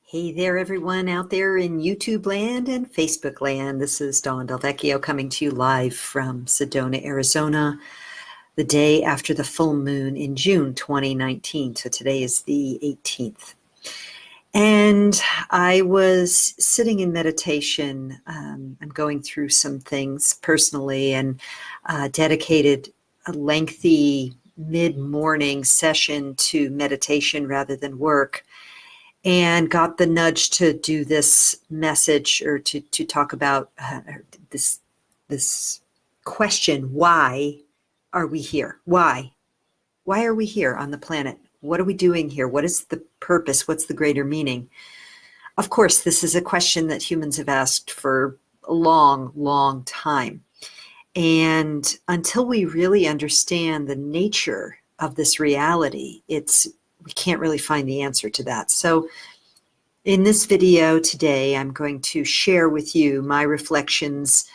Hey there, everyone out there in YouTube land and Facebook land. This is DelVecchio coming to you live from Sedona, Arizona, the day after the full moon in June 2019. So today is the 18th. And I was sitting in meditation. I'm going through some things personally and dedicated a lengthy mid-morning session to meditation rather than work, and got the nudge to do this message or to talk about this question: why are we here? Why are we here on the planet? What are we doing here? What is the purpose? What's the greater meaning? Of course, this is a question that humans have asked for a long time. And until we really understand the nature of this reality, we can't really find the answer to that. So in this video today, I'm going to share with you my reflections.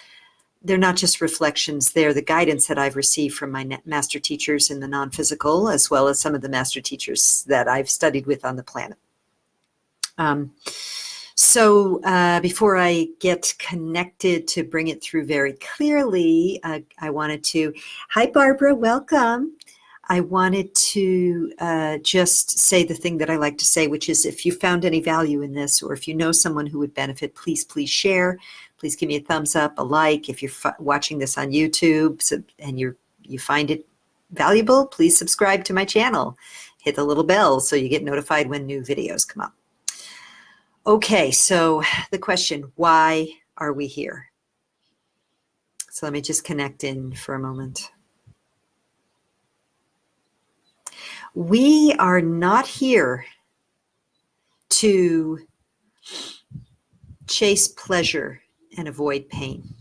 They're not just reflections, they're the guidance that I've received from my master teachers in the non-physical, as well as some of the master teachers that I've studied with on the planet. Before I get connected to bring it through very clearly, I wanted to, hi Barbara, welcome. I wanted to just say the thing that I like to say, which is if you found any value in this, or if you know someone who would benefit, please share. Please give me a thumbs up, a like. If you're watching this on YouTube and you find it valuable, please subscribe to my channel. Hit the little bell so you get notified when new videos come up. Okay, so the question, why are we here? So let me just connect in for a moment. We are not here to chase pleasure and avoid pain.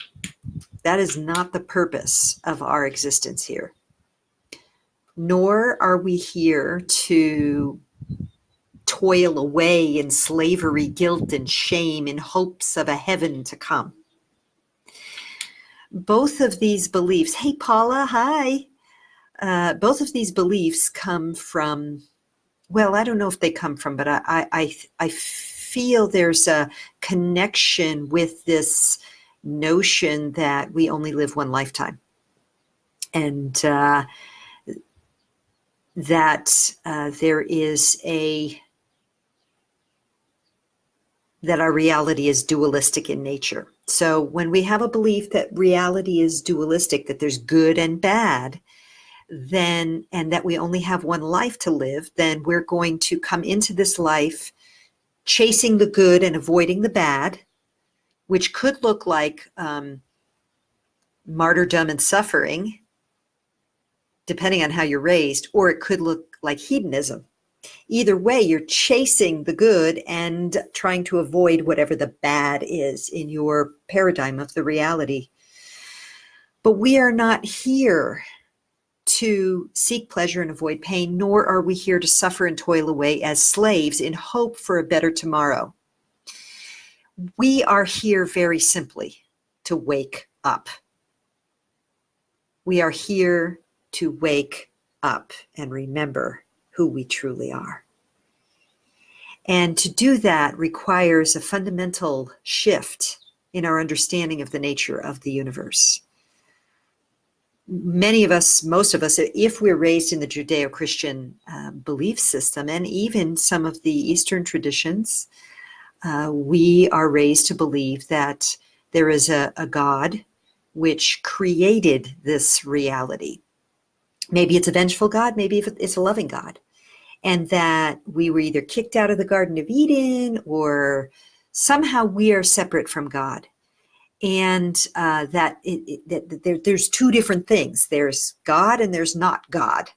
That is not the purpose of our existence here. Nor are we here to toil away in slavery, guilt, and shame in hopes of a heaven to come. Both of these beliefs, hey Paula, hi. Both of these beliefs come from, well, I don't know if they come from, but I feel there's a connection with this notion that we only live one lifetime. And that our reality is dualistic in nature. So when we have a belief that reality is dualistic, that there's good and bad, and that we only have one life to live, then we're going to come into this life chasing the good and avoiding the bad, which could look like martyrdom and suffering, depending on how you're raised, or it could look like hedonism. Either way, you're chasing the good and trying to avoid whatever the bad is in your paradigm of the reality. But we are not here to seek pleasure and avoid pain, nor are we here to suffer and toil away as slaves in hope for a better tomorrow. We are here very simply to wake up. We are here to wake up and remember who we truly are. And to do that requires a fundamental shift in our understanding of the nature of the universe. Many of us, most of us, if we're raised in the Judeo-Christian belief system, and even some of the Eastern traditions, we are raised to believe that there is a God which created this reality. Maybe it's a vengeful God, maybe it's a loving God. And that we were either kicked out of the Garden of Eden, or somehow we are separate from God. And there's two different things. There's God and there's not God.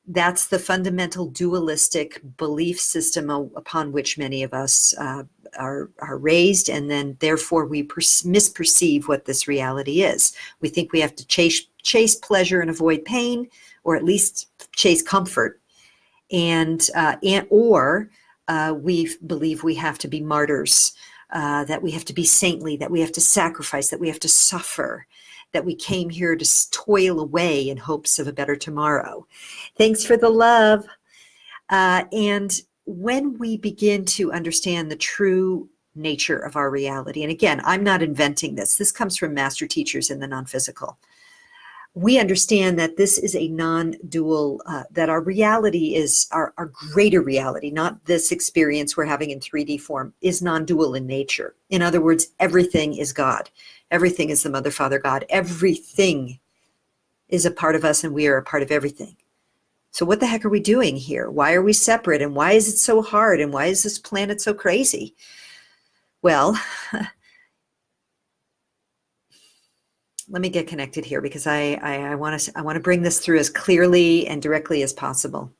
That's the fundamental dualistic belief system upon which many of us are raised, and then therefore we misperceive what this reality is. We think we have to chase pleasure and avoid pain, or at least chase comfort, or we believe we have to be martyrs. That we have to be saintly, that we have to sacrifice, that we have to suffer, that we came here to toil away in hopes of a better tomorrow. Thanks for the love. And when we begin to understand the true nature of our reality, and again, I'm not inventing this. This comes from master teachers in the non-physical. We understand that this is a non-dual, that our reality is our greater reality, not this experience we're having in 3D form, is non-dual in nature. In other words, everything is God. Everything is the Mother, Father, God. Everything is a part of us and we are a part of everything. So what the heck are we doing here? Why are we separate? And why is it so hard? And why is this planet so crazy? Well, let me get connected here because I want to bring this through as clearly and directly as possible.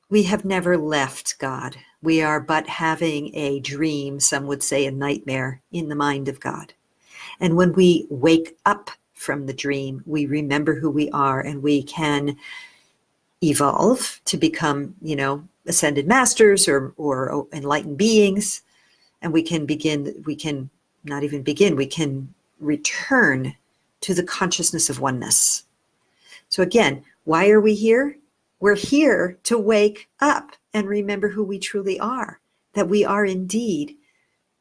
We have never left God. We are but having a dream, some would say a nightmare, in the mind of God. And when we wake up from the dream, we remember who we are and we can evolve to become, ascended masters or enlightened beings. And we can return to the consciousness of oneness. So again, why are we here? We're here to wake up and remember who we truly are, that we are indeed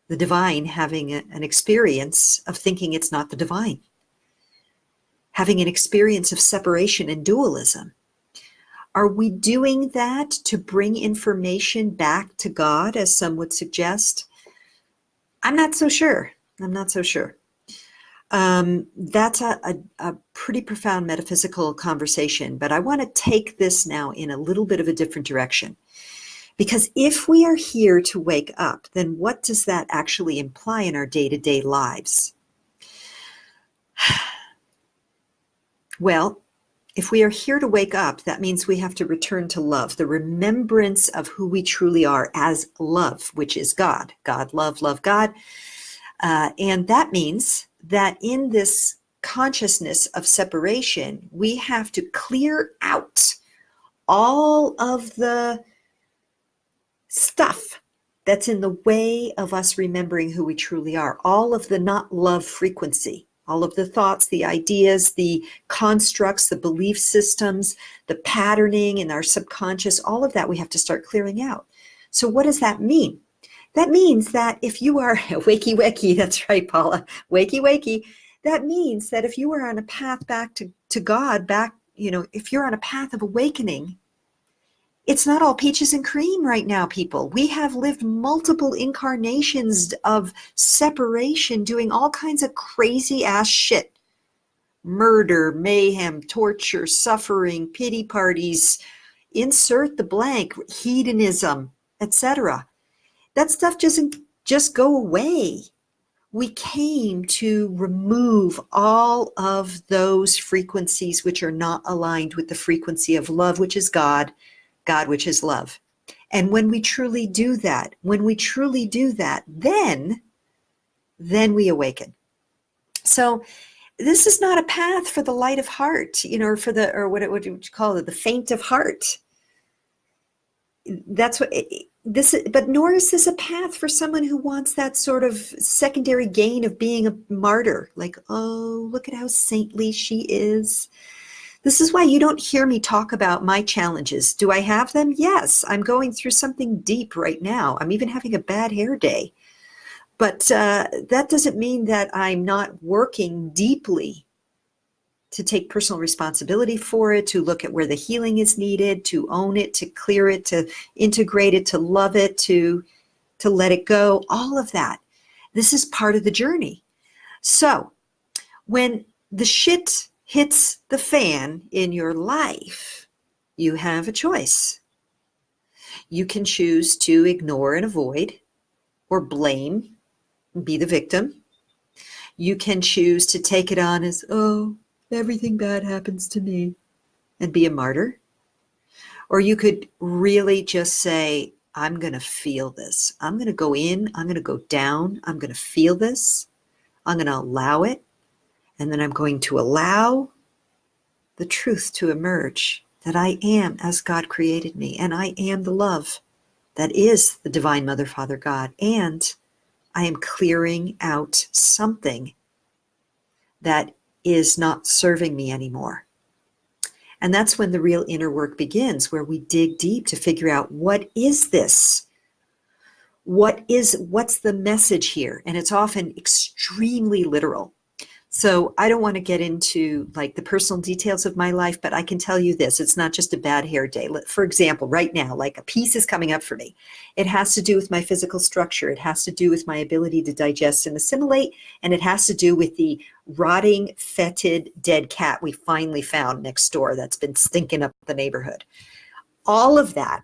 the divine having an experience of thinking it's not the divine, having an experience of separation and dualism. Are we doing that to bring information back to God, as some would suggest? I'm not so sure. That's a pretty profound metaphysical conversation, but I want to take this now in a little bit of a different direction. Because if we are here to wake up, then what does that actually imply in our day-to-day lives? Well, if we are here to wake up, that means we have to return to love, the remembrance of who we truly are as love, which is God. God, love, love, God. And that means that in this consciousness of separation, we have to clear out all of the stuff that's in the way of us remembering who we truly are, all of the not love frequency, all of the thoughts, the ideas, the constructs, the belief systems, the patterning in our subconscious, all of that we have to start clearing out. So what does that mean? That means that if you are wakey, wakey, that's right, Paula, wakey, wakey, that means that if you are on a path back to God, if you're on a path of awakening, it's not all peaches and cream right now, people. We have lived multiple incarnations of separation, doing all kinds of crazy ass shit. Murder, mayhem, torture, suffering, pity parties, insert the blank, hedonism, etc. That stuff doesn't just go away. We came to remove all of those frequencies which are not aligned with the frequency of love, which is God, God, which is love. And when we truly do that, then we awaken. So this is not a path for the light of heart, or what would you call it, the faint of heart. That's what this is, but nor is this a path for someone who wants that sort of secondary gain of being a martyr. Like, oh, look at how saintly she is. This is why you don't hear me talk about my challenges. Do I have them? Yes, I'm going through something deep right now. I'm even having a bad hair day. But that doesn't mean that I'm not working deeply to take personal responsibility for it, to look at where the healing is needed, to own it, to clear it, to integrate it, to love it, to let it go, all of that. This is part of the journey. So when the shit hits the fan in your life, you have a choice. You can choose to ignore and avoid or blame, be the victim. You can choose to take it on as, oh, everything bad happens to me, and be a martyr. Or you could really just say, I'm going to feel this. I'm going to go in, I'm going to go down, I'm going to feel this, I'm going to allow it, and then I'm going to allow the truth to emerge, that I am as God created me, and I am the love that is the divine Mother, Father, God, and I am clearing out something that is not serving me anymore. And that's when the real inner work begins, where we dig deep to figure out, what is this? What's the message here? And it's often extremely literal. So I don't want to get into like the personal details of my life, but I can tell you this: it's not just a bad hair day. For example, right now, like a piece is coming up for me. It has to do with my physical structure. It has to do with my ability to digest and assimilate. And it has to do with the rotting, fetid, dead cat we finally found next door that's been stinking up the neighborhood. All of that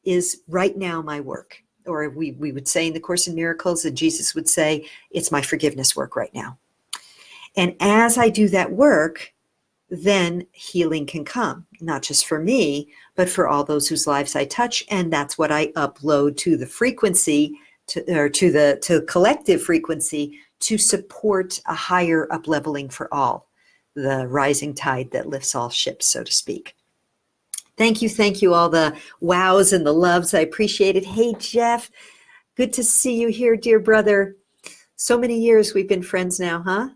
is right now my work. Or we would say in the Course in Miracles, that Jesus would say, it's my forgiveness work right now. And as I do that work, then healing can come, not just for me, but for all those whose lives I touch. And that's what I upload to the frequency, to the collective frequency, to support a higher upleveling for all, the rising tide that lifts all ships, so to speak. Thank you, all the wows and the loves. I appreciate it. Hey, Jeff, good to see you here, dear brother. So many years we've been friends now, huh?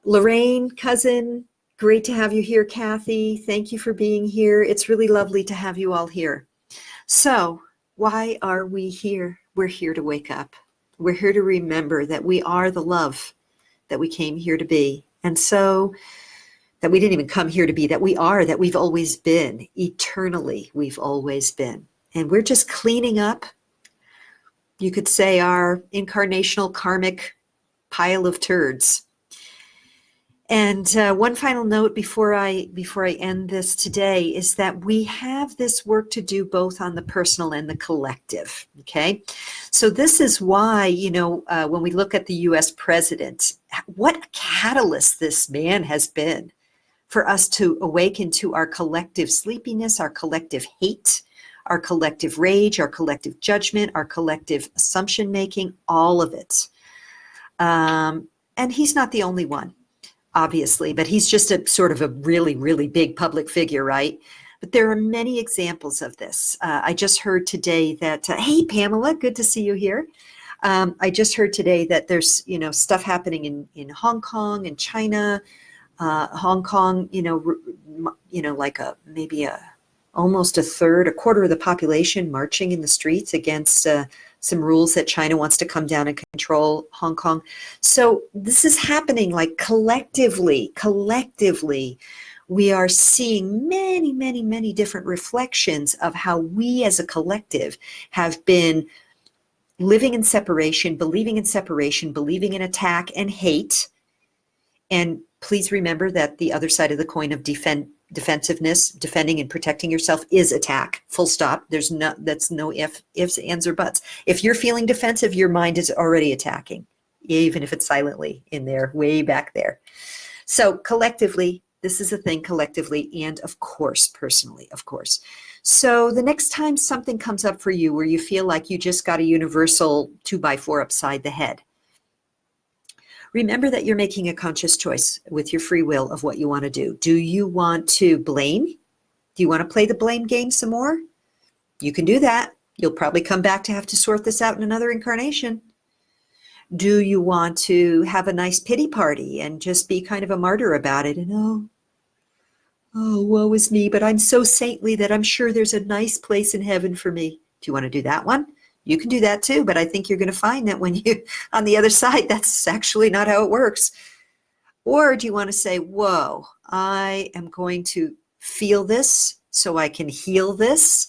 Lorraine, cousin, great to have you here. Kathy, thank you for being here. It's really lovely to have you all here. So, why are we here? We're here to wake up. We're here to remember that we are the love that we came here to be. And so, that we didn't even come here to be, that we are, that we've always been, eternally we've always been. And we're just cleaning up, you could say, our incarnational karmic pile of turds. And one final note before I end this today is that we have this work to do both on the personal and the collective, okay? So this is why, when we look at the US president, what a catalyst this man has been for us to awaken to our collective sleepiness, our collective hate, our collective rage, our collective judgment, our collective assumption making, all of it. And he's not the only one, obviously, but he's just a sort of a really, really big public figure, right? But there are many examples of this. I just heard today that, hey, Pamela, good to see you here. I just heard today that there's, stuff happening in Hong Kong and China. Hong Kong, like almost a quarter of the population marching in the streets against some rules that China wants to come down and control Hong Kong. So this is happening like collectively, we are seeing many, many, many different reflections of how we as a collective have been living in separation, believing in attack and hate. And please remember that the other side of the coin of defensiveness, defending and protecting yourself, is attack. Full stop. That's no ifs, ands, or buts. If you're feeling defensive, your mind is already attacking, even if it's silently in there, way back there. So collectively, this is a thing collectively, and of course, personally, of course. So the next time something comes up for you where you feel like you just got a universal 2x4 upside the head, remember that you're making a conscious choice with your free will of what you want to do. Do you want to blame? Do you want to play the blame game some more? You can do that. You'll probably come back to have to sort this out in another incarnation. Do you want to have a nice pity party and just be kind of a martyr about it? And woe is me, but I'm so saintly that I'm sure there's a nice place in heaven for me. Do you want to do that one? You can do that too, but I think you're going to find that when you on the other side, that's actually not how it works. Or do you want to say, whoa, I am going to feel this so I can heal this.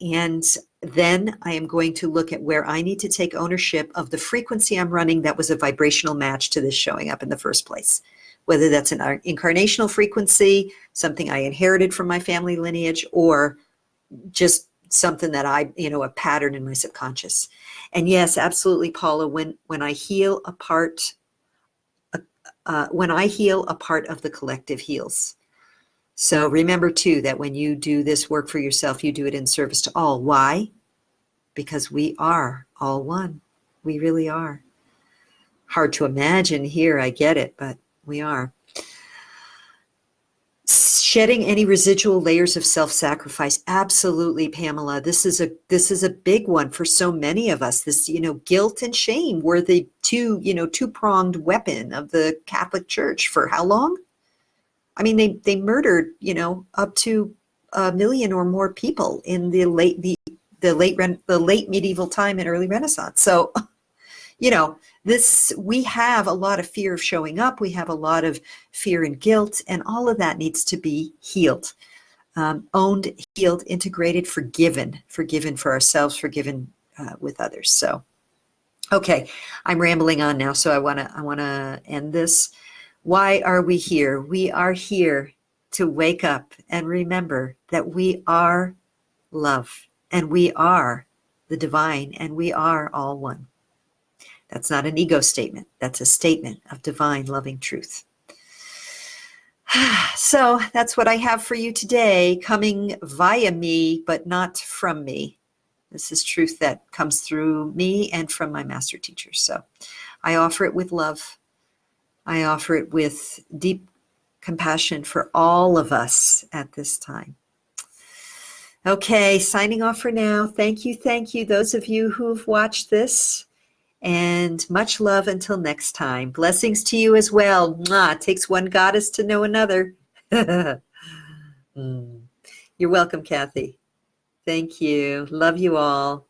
And then I am going to look at where I need to take ownership of the frequency I'm running that was a vibrational match to this showing up in the first place. Whether that's an incarnational frequency, something I inherited from my family lineage, or just something that a pattern in my subconscious. And yes, absolutely, Paula, when I heal a part, a part of the collective heals. So remember too, that when you do this work for yourself, you do it in service to all. Why? Because we are all one. We really are. Hard to imagine here, I get it, but we are. Shedding any residual layers of self-sacrifice. Absolutely, Pamela. This is a big one for so many of us. This, guilt and shame were the two-pronged weapon of the Catholic Church for how long? I mean, they murdered, up to 1 million or more people in the late medieval time and early Renaissance. So, we have a lot of fear of showing up. We have a lot of fear and guilt, and all of that needs to be healed, owned, healed, integrated, forgiven for ourselves, forgiven with others. So, okay, I'm rambling on now. So I want to end this. Why are we here? We are here to wake up and remember that we are love, and we are the divine, and we are all one. That's not an ego statement. That's a statement of divine loving truth. So that's what I have for you today, coming via me, but not from me. This is truth that comes through me and from my master teachers. So I offer it with love. I offer it with deep compassion for all of us at this time. Okay, signing off for now. Thank you, those of you who've watched this. And much love until next time. Blessings to you as well. Mwah. It takes one goddess to know another. You're welcome, Kathy. Thank you. Love you all.